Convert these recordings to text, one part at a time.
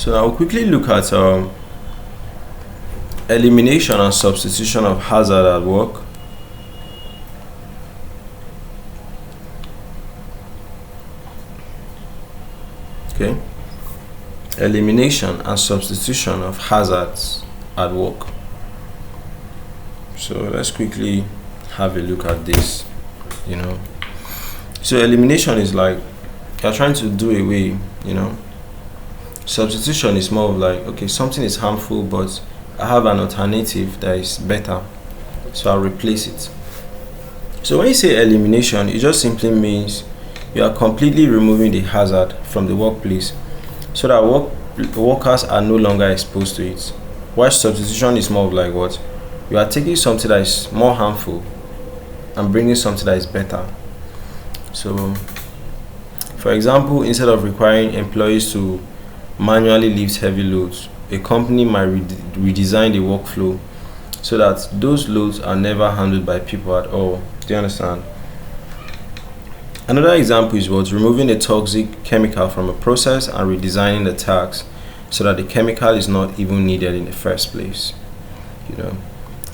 So now we'll quickly look at elimination and substitution of hazard at work. Okay, elimination and substitution of hazards at work. So let's quickly have a look at this. So elimination is like you're trying to do away. Substitution is more of like, okay, something is harmful, but I have an alternative that is better, so I'll replace it. So when you say elimination, it just simply means you are completely removing the hazard from the workplace so that workers are no longer exposed to it. While substitution is more of like what? You are taking something that is more harmful and bringing something that is better. So, for example, instead of requiring employees to manually lift heavy loads, a company might redesign the workflow so that those loads are never handled by people at all. Do you understand? Another example is what? Removing a toxic chemical from a process and redesigning the task so that the chemical is not even needed in the first place.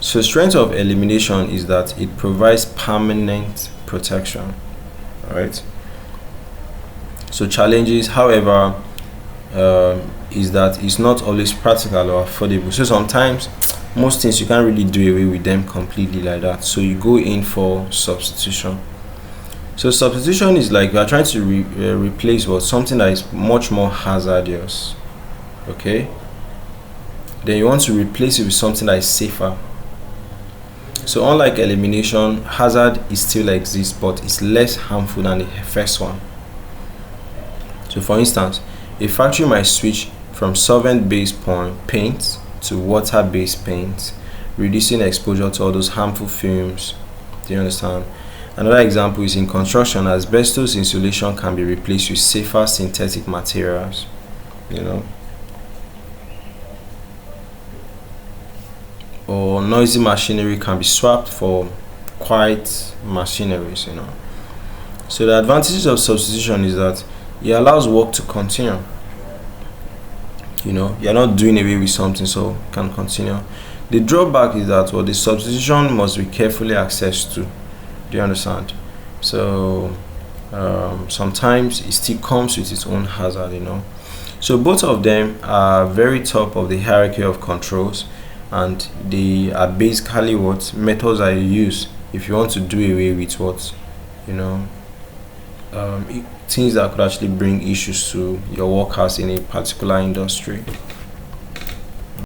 So strength of elimination is that it provides permanent protection. Alright. So challenges, however, is that it's not always practical or affordable. So sometimes most things you can't really do away with them completely like that. So you go in for substitution. So substitution is like you are trying to replace something that is much more hazardous. Okay. Then you want to replace it with something that is safer. So unlike elimination, hazard is still exists, but it's less harmful than the first one. So for instance, a factory might switch from solvent-based paint to water-based paint, reducing exposure to all those harmful fumes. Do you understand? Another example is in construction, asbestos insulation can be replaced with safer synthetic materials. Or noisy machinery can be swapped for quiet machineries. So the advantages of substitution is that it allows work to continue. You're not doing away with something, so it can continue. The drawback is that the substitution must be carefully accessed to. Do you understand? So sometimes it still comes with its own hazard. So both of them are very top of the hierarchy of controls, and they are basically what methods are used if you want to do away with things that could actually bring issues to your workers in a particular industry.